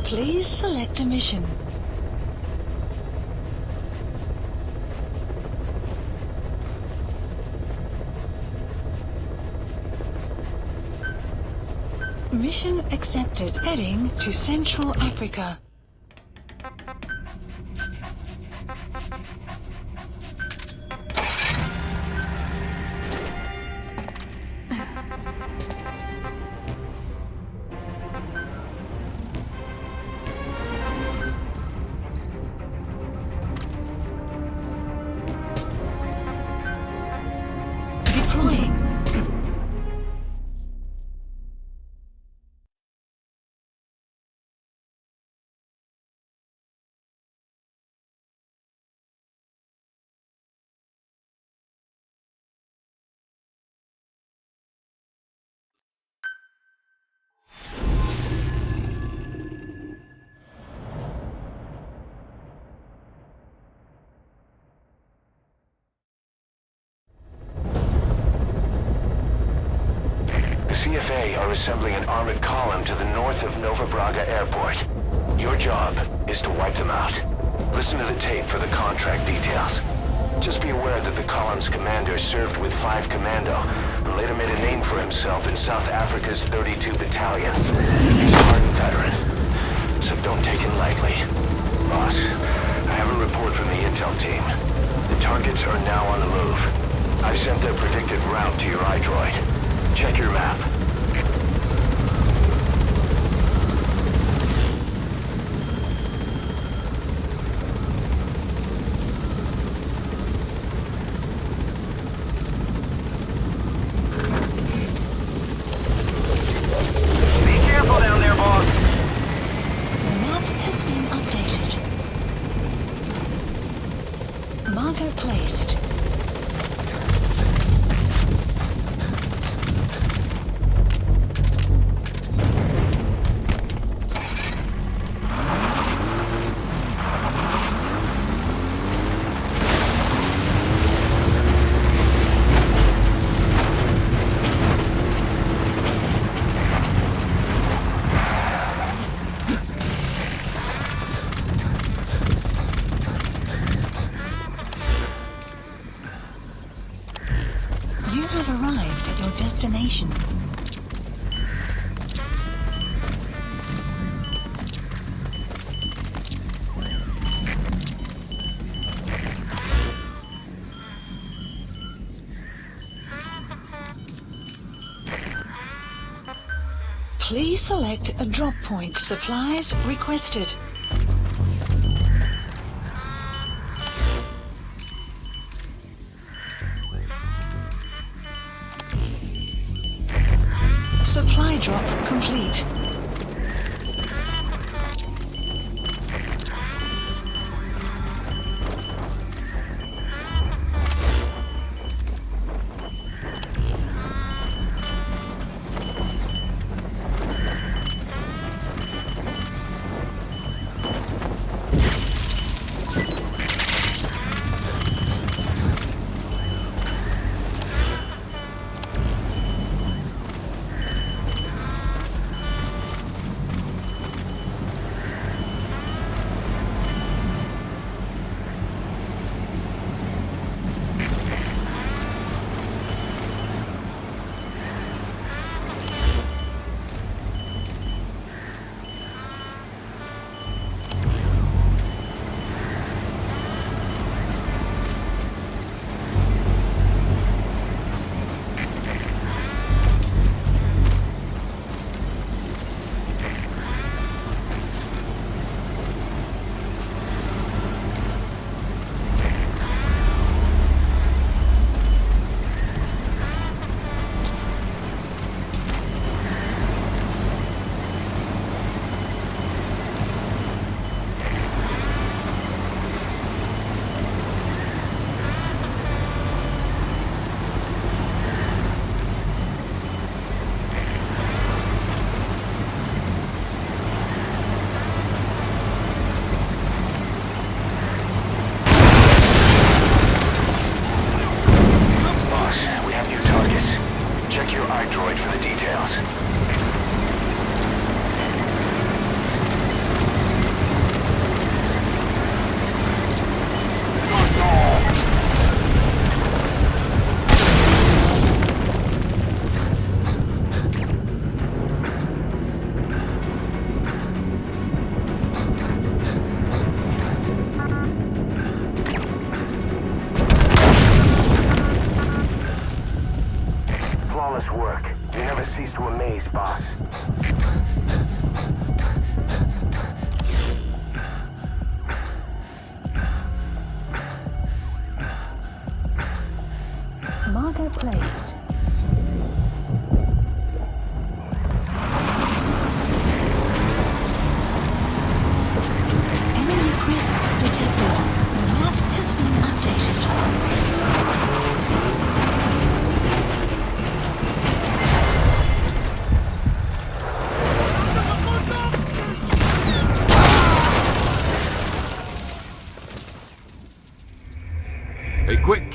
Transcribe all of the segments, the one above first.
Please select a mission. Mission accepted. Heading to Central Africa. Deploying. CFA are assembling an armored column to the north of Nova Braga Airport. Your job is to wipe them out. Listen to the tape for the contract details. Just be aware that the column's commander served with 5 Commando and later made a name for himself in South Africa's 32 Battalion. He's a hardened veteran, so don't take it lightly. Boss, I have a report from the intel team. The targets are now on the move. I sent their predicted route to your iDroid. Check your map. Be careful down there, boss. The map has been updated. Marker placed. You have arrived at your destination. Please select a drop point. Supplies requested. Supply drop complete.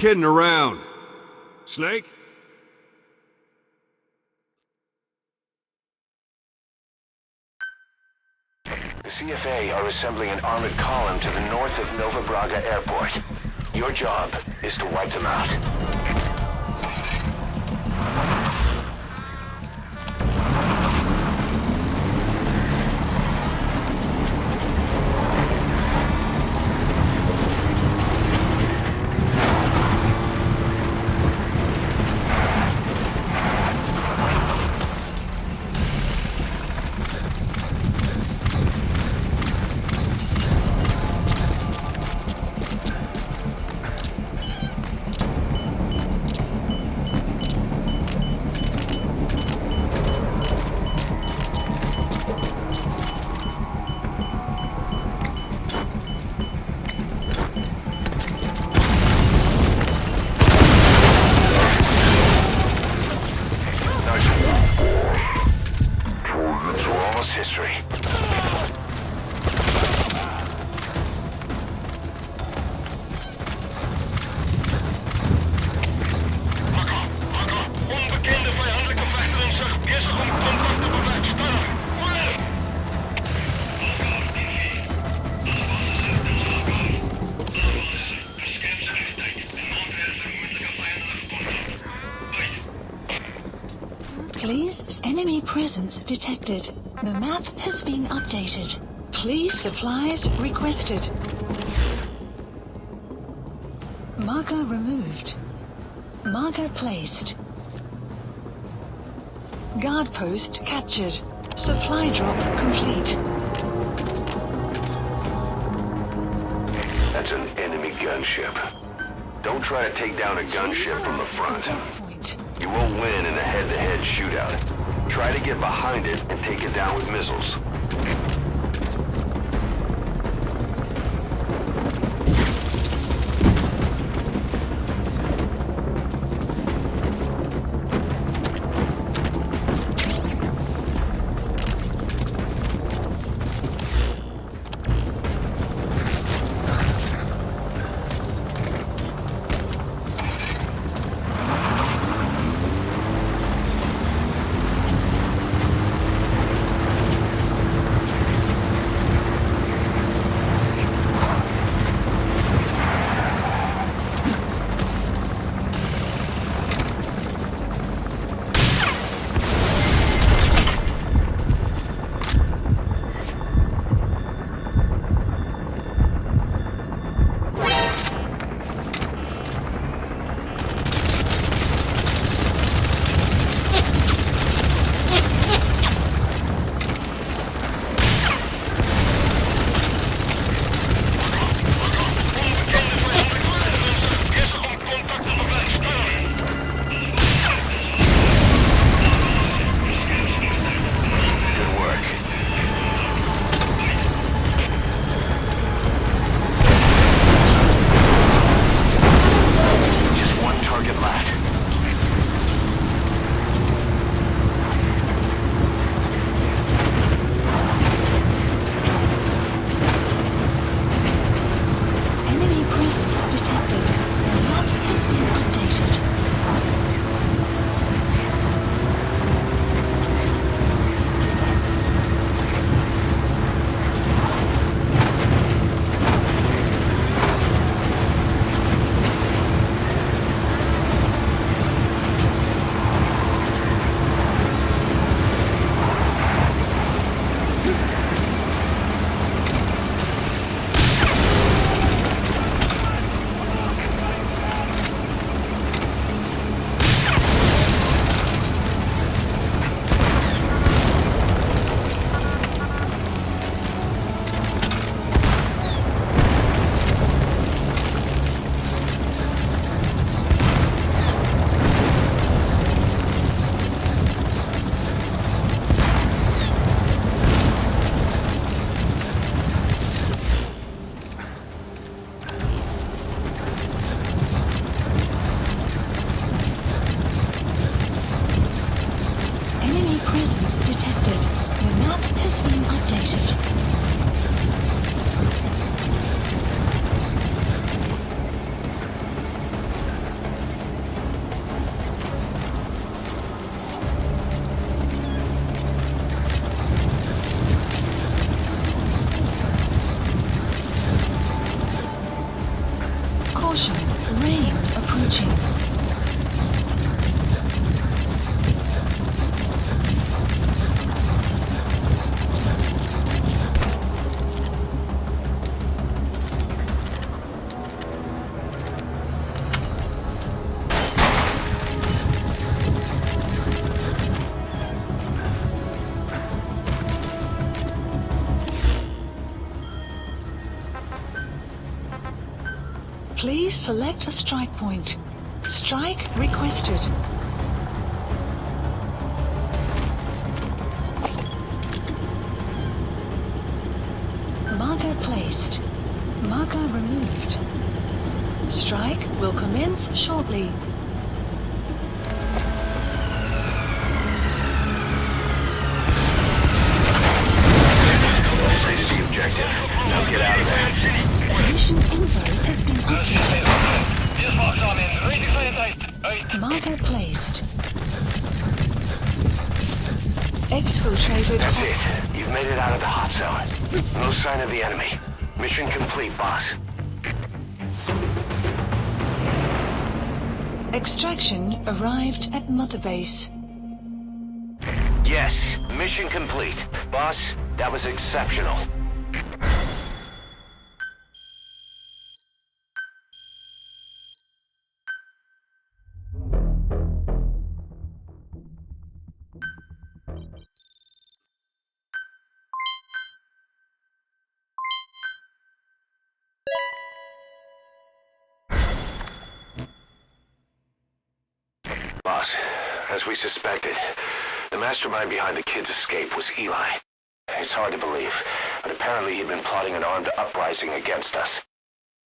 kidding around. Snake? The CFA are assembling an armored column to the north of Nova Braga Airport. Your job is to wipe them out. History. Onbekende vijandelijke vechter in zich bezig om contact te bewerkstelligen. Please, enemy presence detected. The map has been updated. Please, supplies requested. Marker removed. Marker placed. Guard post captured. Supply drop complete. That's an enemy gunship. Don't try to take down a gunship from the front. You won't win in a head-to-head shootout. Try to get behind it and take it down with missiles. Please select a strike point. Strike requested. Marker placed. Marker removed. Strike will commence shortly. Completed the objective. Now get out of there. Mission info has been updated. Marker placed. Exfiltrated. That's it. You've made it out of the hot zone. No sign of the enemy. Mission complete, boss. Extraction arrived at Mother Base. Yes, mission complete. Boss, that was exceptional. Boss, as we suspected, the mastermind behind the kid's escape was Eli. It's hard to believe, but apparently he'd been plotting an armed uprising against us.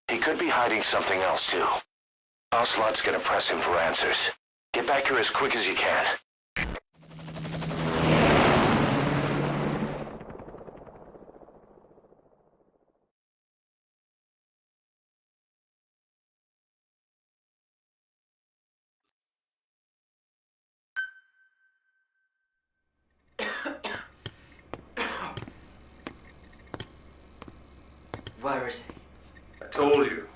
He could be hiding something else too. Ocelot's gonna press him for answers. Get back here as quick as you can. Where is I told you,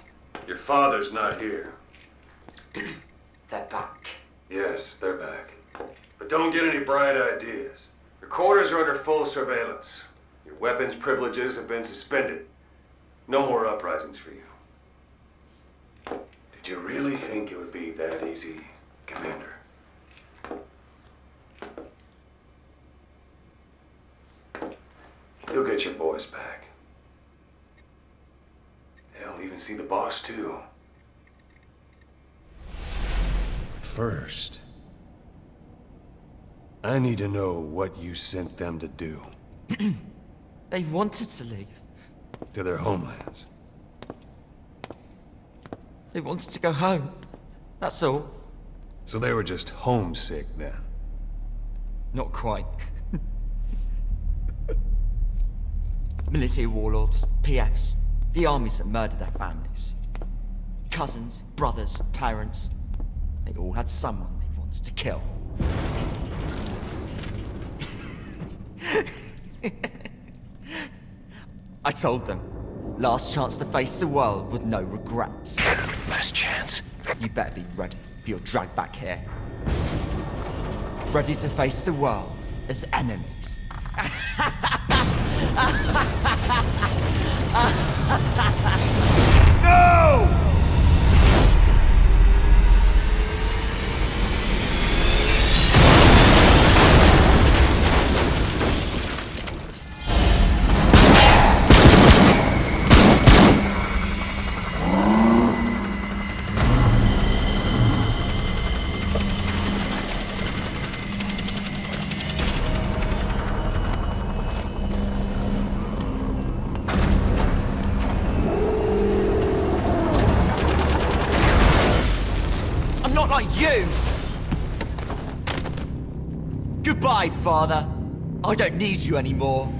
your father's not here. he? They're back. Yes, they're back. But don't get any bright ideas. Your quarters are under full surveillance. Your weapons privileges have been suspended. No more uprisings for you. Did you really think it would be that easy, Commander? You'll get your boys back. They'll even see the boss, too. But first, I need to know what you sent them to do. They wanted to leave. To their homelands. They wanted to go home. That's all. So they were just homesick then. Not quite. Militia warlords, PFs, the armies that murdered their families. Cousins, brothers, parents. They all had someone they wanted to kill. I told them, last chance to face the world with no regrets. Last chance? You better be ready for your drag back here. Ready to face the world as enemies. No! Not like you! Goodbye, Father. I don't need you anymore.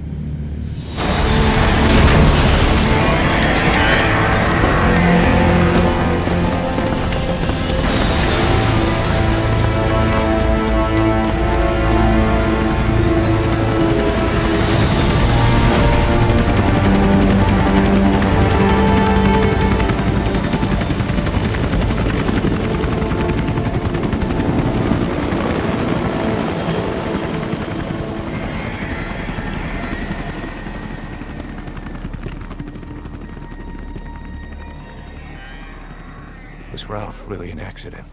Was Ralph really an accident?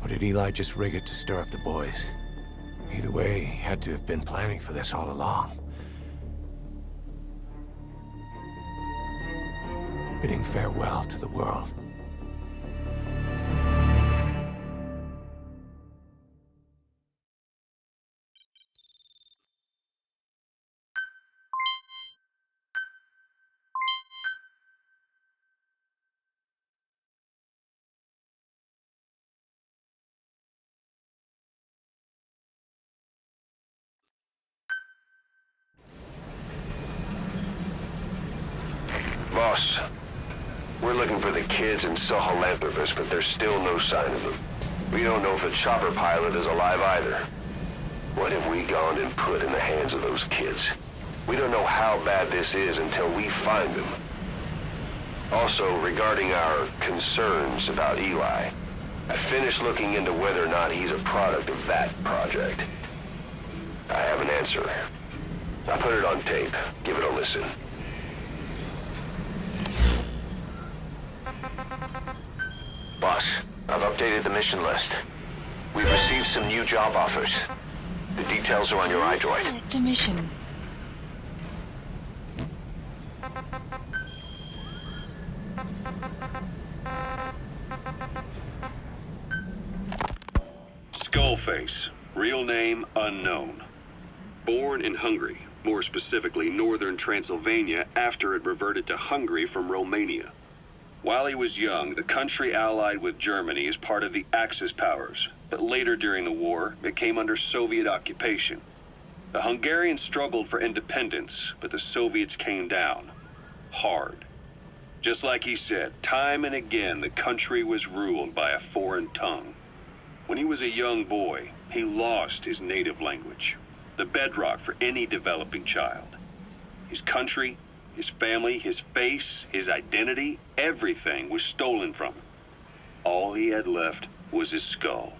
Or did Eli just rig it to stir up the boys? Either way, he had to have been planning for this all along. Bidding farewell to the world. Boss, we're looking for the kids in Sahelanthropus, but there's still no sign of them. We don't know if the chopper pilot is alive either. What have we gone and put in the hands of those kids? We don't know how bad this is until we find them. Also, regarding our concerns about Eli, I finished looking into whether or not he's a product of that project. I have an answer. I put it on tape. Give it a listen. Boss, I've updated the mission list. We've received some new job offers. The details are on your iDroid. Select a mission. Skullface, real name unknown. Born in Hungary, more specifically northern Transylvania after it reverted to Hungary from Romania. While he was young, the country allied with Germany as part of the Axis powers, but later during the war, it came under Soviet occupation. The Hungarians struggled for independence, but the Soviets came down. Hard. Just like he said, time and again the country was ruled by a foreign tongue. When he was a young boy, he lost his native language, the bedrock for any developing child. His country, his family, his face, his identity, everything was stolen from him. All he had left was his skull.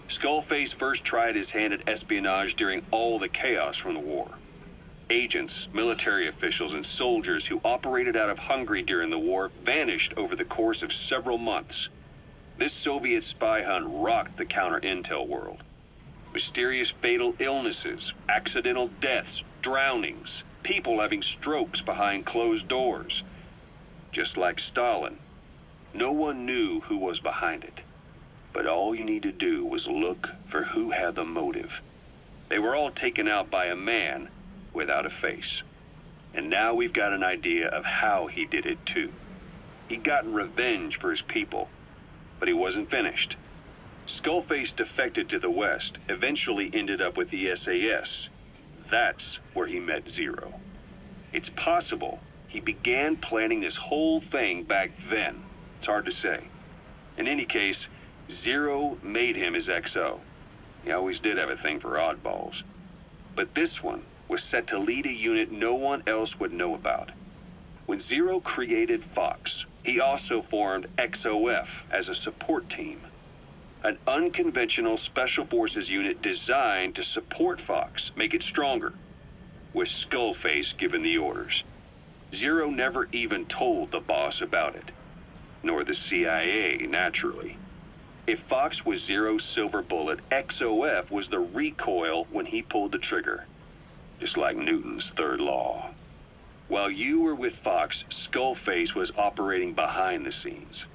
Skullface first tried his hand at espionage during all the chaos from the war. Agents, military officials, and soldiers who operated out of Hungary during the war vanished over the course of several months. This Soviet spy hunt rocked the counter-intel world. Mysterious fatal illnesses, accidental deaths, drownings, people having strokes behind closed doors. Just like Stalin, no one knew who was behind it. But all you need to do was look for who had the motive. They were all taken out by a man without a face. And now we've got an idea of how he did it too. He'd gotten revenge for his people, but he wasn't finished. Skullface defected to the West, eventually ended up with the SAS. That's where he met Zero. It's possible he began planning this whole thing back then. It's hard to say. In any case, Zero made him his XO. He always did have a thing for oddballs. But this one was set to lead a unit no one else would know about. When Zero created Fox, he also formed XOF as a support team. An unconventional special forces unit designed to support Fox, make it stronger, with Skullface given the orders. Zero never even told the boss about it, nor the CIA, naturally. If Fox was Zero's silver bullet, XOF was the recoil when he pulled the trigger, just like Newton's third law. While you were with Fox, Skullface was operating behind the scenes,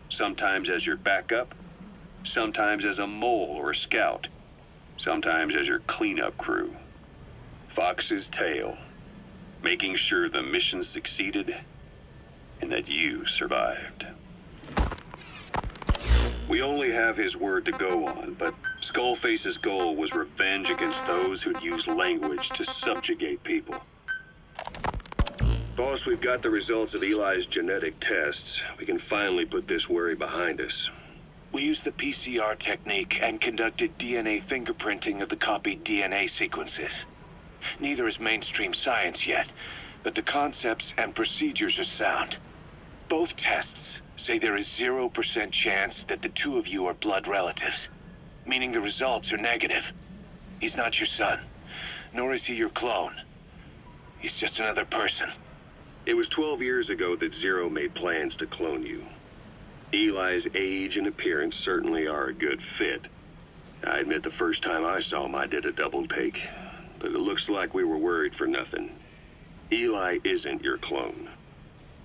sometimes as your backup, sometimes as a mole or a scout, sometimes as your cleanup crew. Fox's tail, making sure the mission succeeded and that you survived. We only have his word to go on, but Skullface's goal was revenge against those who'd used language to subjugate people. Boss, we've got the results of Eli's genetic tests. We can finally put this worry behind us. We used the PCR technique and conducted DNA fingerprinting of the copied DNA sequences. Neither is mainstream science yet, but the concepts and procedures are sound. Both tests say there is 0% chance that the two of you are blood relatives, meaning the results are negative. He's not your son, nor is he your clone. He's just another person. It was 12 years ago that Zero made plans to clone you. Eli's age and appearance certainly are a good fit. I admit the first time I saw him I did a double take, but it looks like we were worried for nothing. Eli isn't your clone,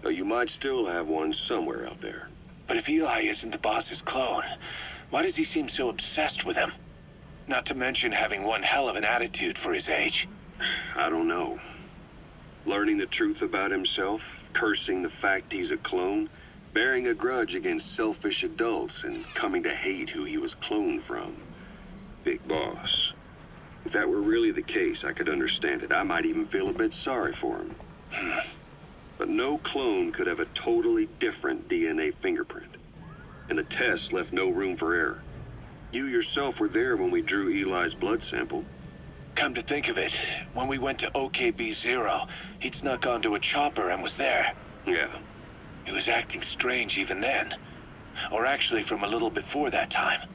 though you might still have one somewhere out there. But if Eli isn't the boss's clone, why does he seem so obsessed with him? Not to mention having one hell of an attitude for his age. I don't know. Learning the truth about himself, cursing the fact he's a clone, bearing a grudge against selfish adults, and coming to hate who he was cloned from. Big boss. If that were really the case, I could understand it. I might even feel a bit sorry for him. but no clone could have a totally different DNA fingerprint. And the tests left no room for error. You yourself were there when we drew Eli's blood sample. Come to think of it, when we went to OKB-0, he'd snuck onto a chopper and was there. Yeah. He was acting strange even then. Or actually from a little before that time.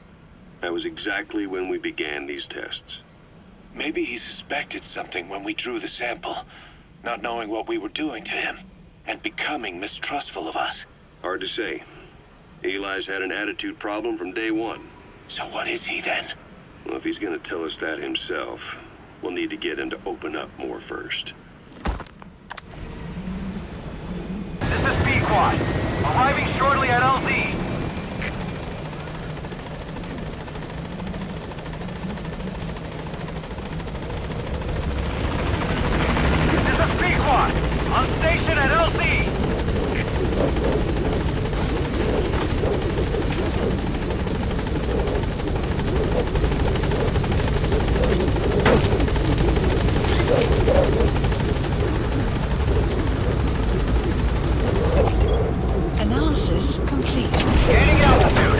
That was exactly when we began these tests. Maybe he suspected something when we drew the sample, not knowing what we were doing to him, and becoming mistrustful of us. Hard to say. Eli's had an attitude problem from day one. So what is he then? Well, if he's gonna tell us that himself, we'll need to get him to open up more first. This is B-Quad. Arriving shortly at LZ. This is B-Quad. On station at LZ. Analysis complete. Gaining altitude.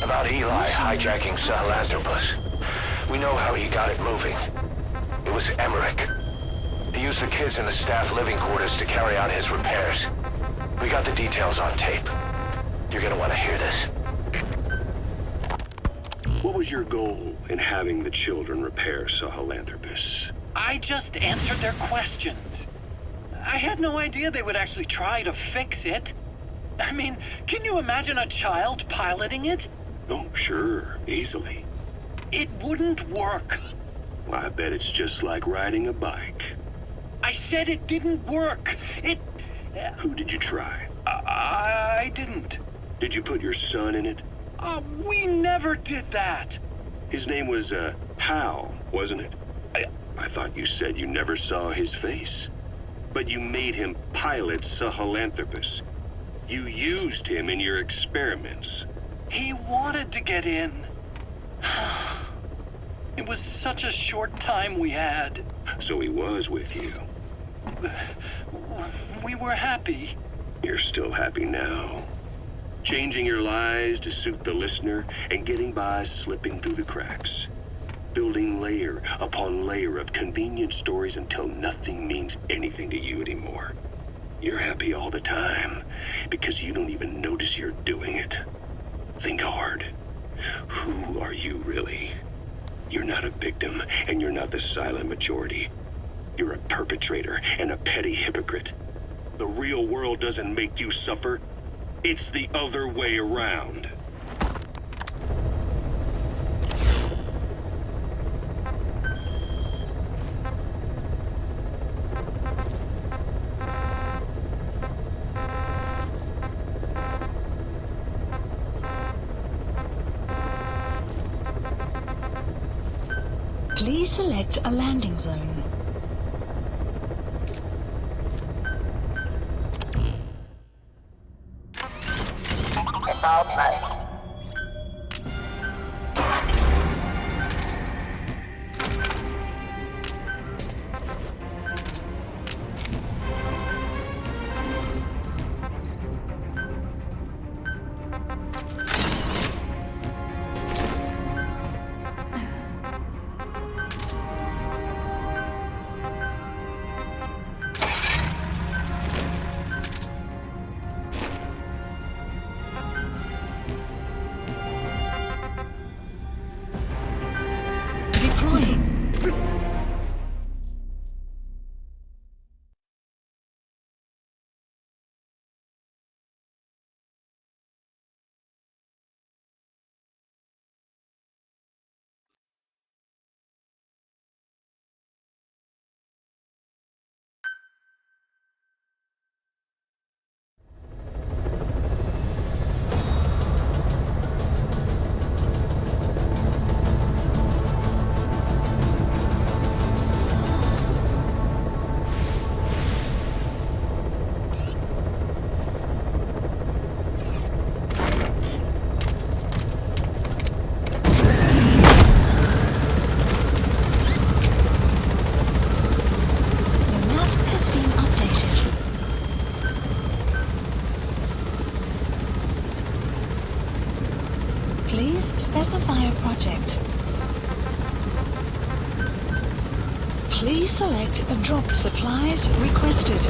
About Eli hijacking Sahelanthropus. We know how he got it moving. It was Emmerich. He used the kids in the staff living quarters to carry out his repairs. We got the details on tape. You're gonna want to hear this. What was your goal in having the children repair Sahelanthropus? I just answered their questions. I had no idea they would actually try to fix it. I mean, can you imagine a child piloting it? Oh, sure, easily. It wouldn't work. Well, I bet it's just like riding a bike. I said it didn't work. Who did you try? I didn't. Did you put your son in it? We never did that. His name was, Hal, wasn't it? I thought you said you never saw his face. But you made him pilot Sahelanthropus. You used him in your experiments. He wanted to get in. It was such a short time we had. So he was with you. We were happy. You're still happy now. Changing your lies to suit the listener and getting by slipping through the cracks. Building layer upon layer of convenient stories until nothing means anything to you anymore. You're happy all the time because you don't even notice you're doing it. Think hard. Who are you really? You're not a victim, and you're not the silent majority. You're a perpetrator and a petty hypocrite. The real world doesn't make you suffer. It's the other way around. Please select a landing zone. Specify a project. Please select a drop supplies requested.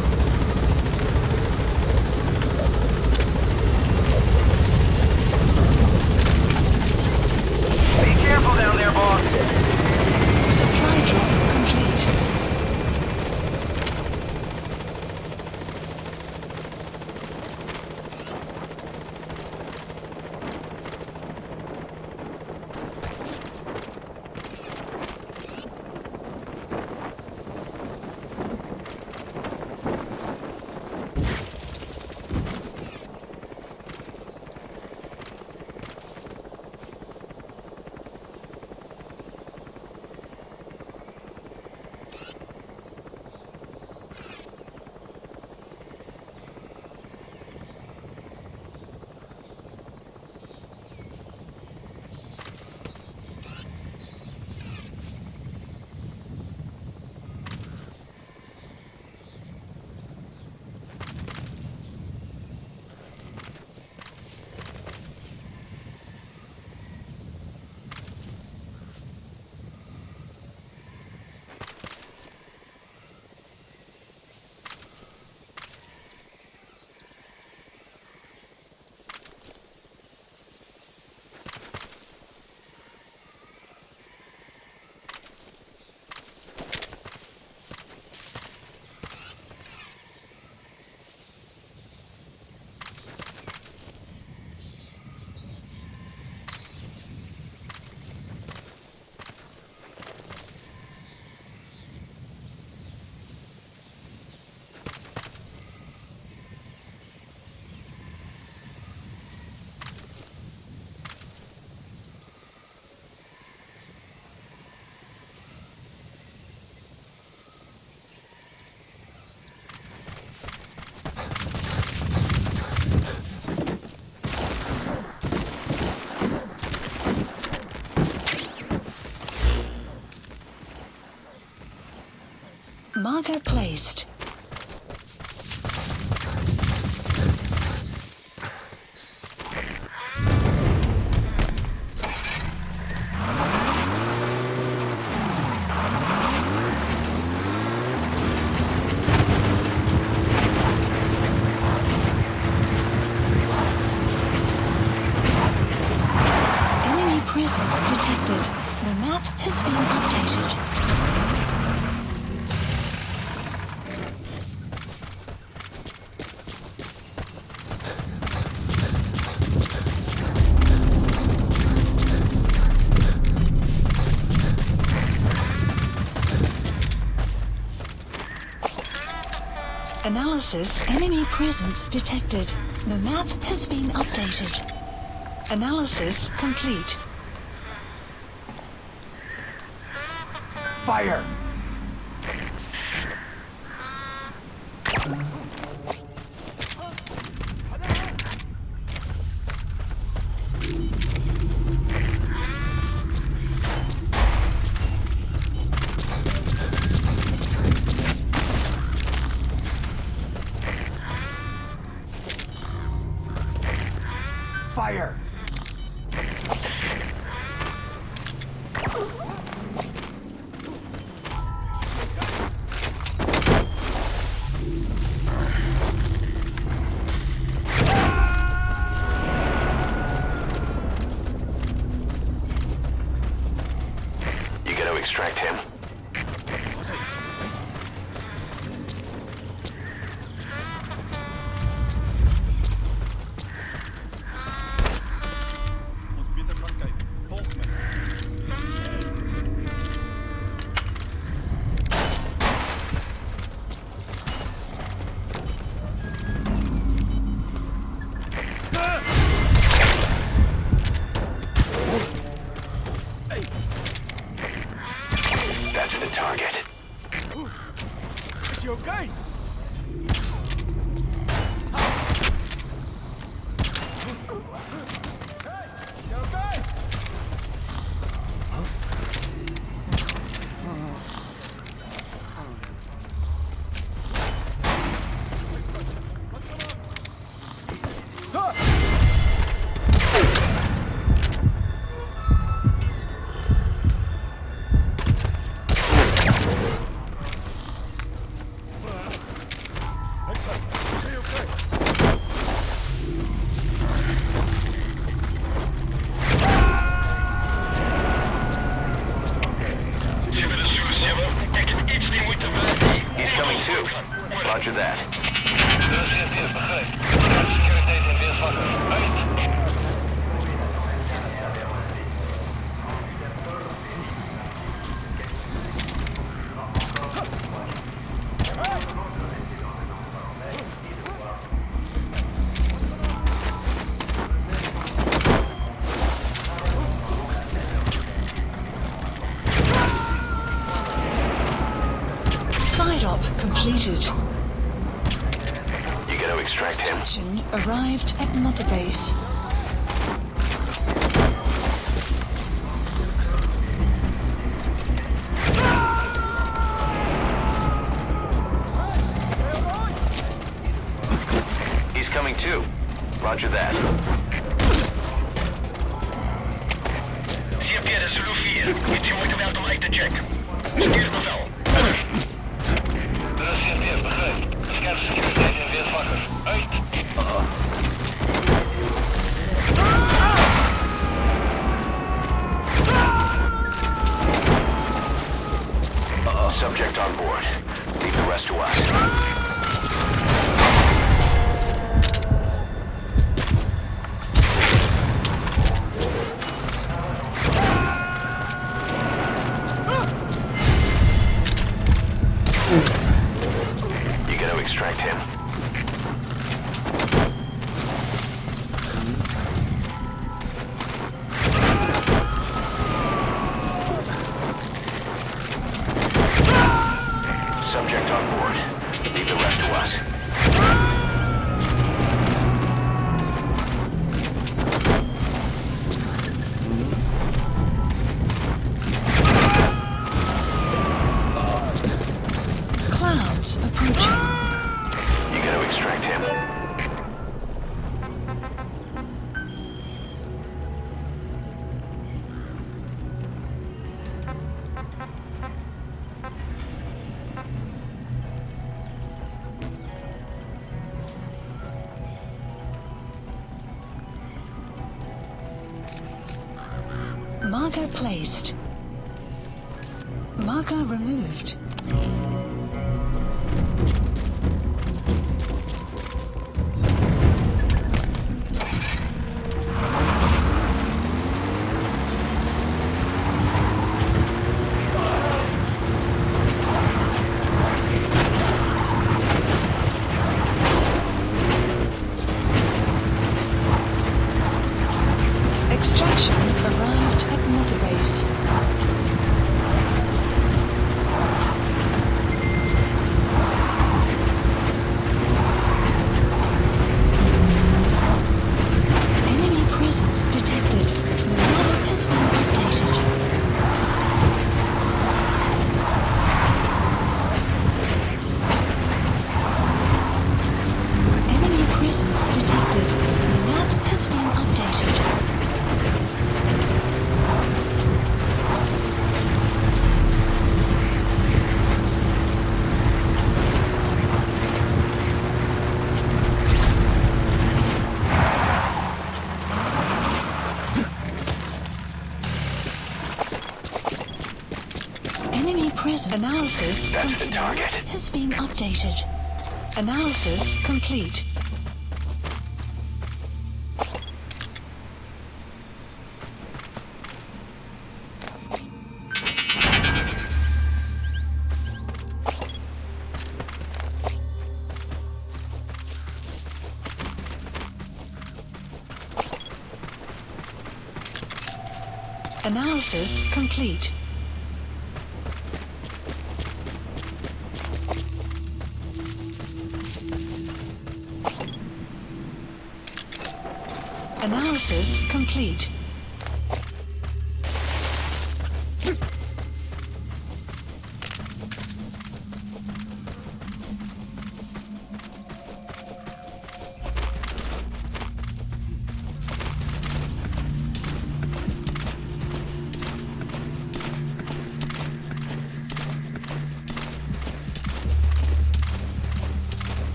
Be careful down there, boss. Supply drop complete. Marker placed. Enemy presence detected. The map has been updated. Analysis, enemy presence detected. The map has been updated. Analysis complete. Fire! Fire! You gonna extract him? begrijp. Scherpsecuriteiten en weerswakker. Uit! Side-op completed. You gotta extract him. Extraction arrived at Mother Base. He's coming too. Roger that. CFP Zulu 4. Iets je moeite waard om uit te checken. Noteer bevel. CFP, begrijp. Scherpsecuriteiten en weerswakker. Uit! Subject on board. Leave the rest to us. You gotta extract him. Subject on board. Leave the rest to us. Clouds approaching. You gotta extract him. Marker placed. Marker removed. Extraction arrived at Mother Base. Enemy presence detected. The map has been updated. Enemy presence detected. The map has been updated. Enemy presence analysis That's the target. has been updated. Analysis complete. Analysis complete. Analysis complete.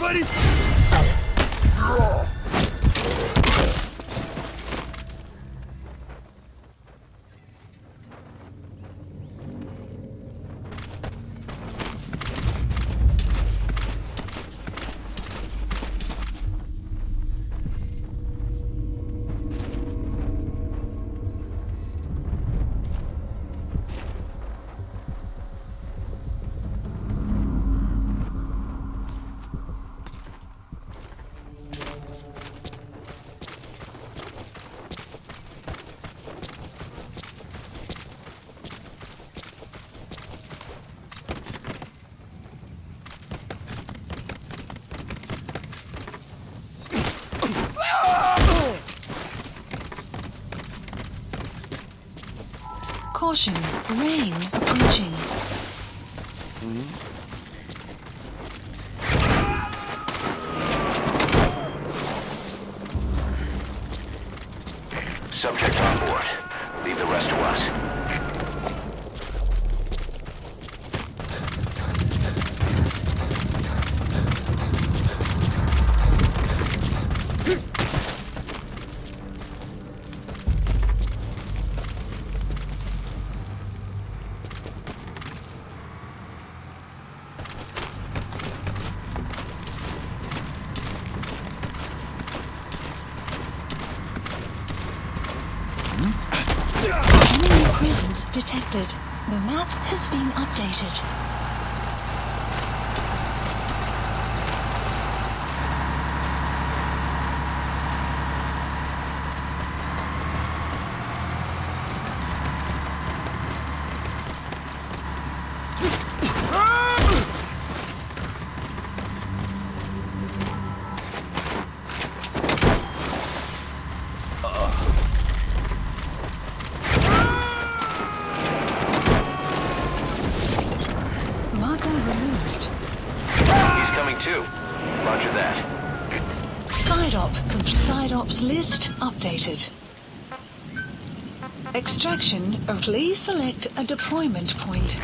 buddy! Caution, rain approaching. Subject on board. Leave the rest to us. Enemy presence detected. The map has been updated. Marker removed. He's coming too. Roger that. Side ops list updated. Extraction of. Please select a deployment point.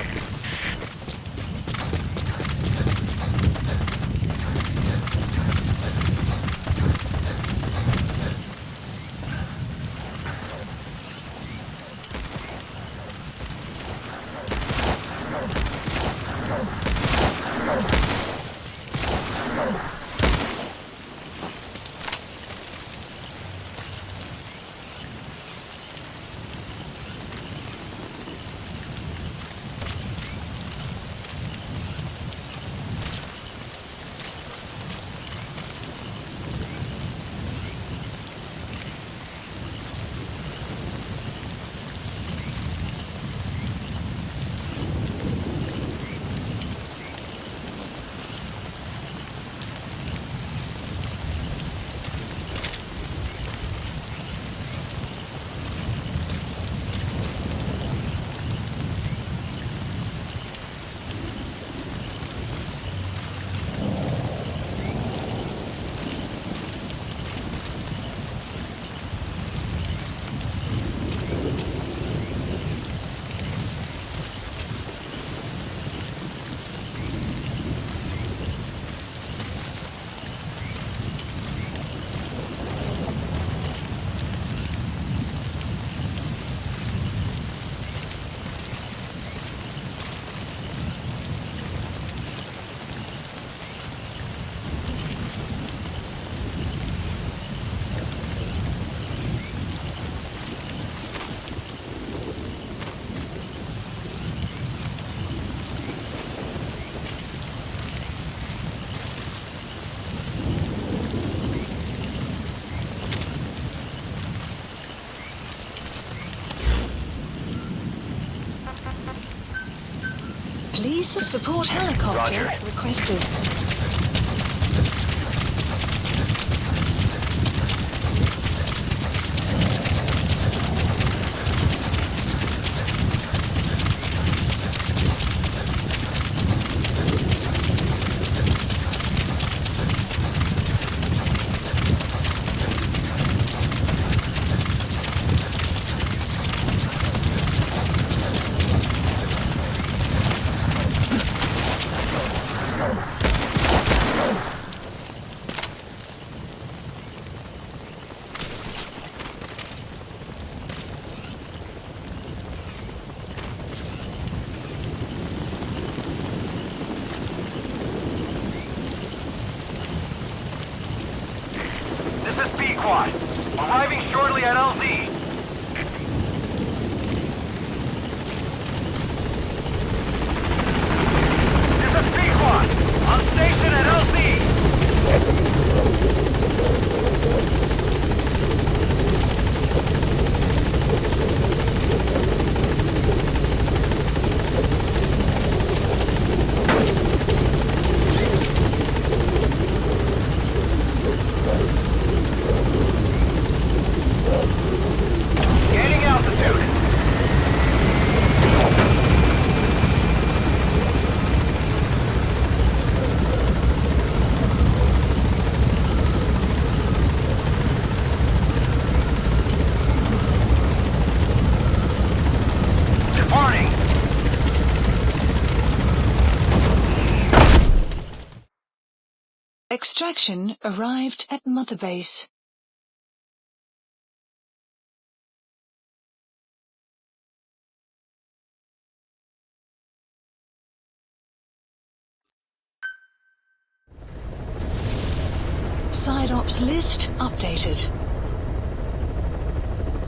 Please support helicopter Roger. requested. Pequod. Arriving shortly at LZ. This is Pequod. On station at LZ. Gaining altitude. Departing. Extraction arrived at Mother Base. Side ops list updated.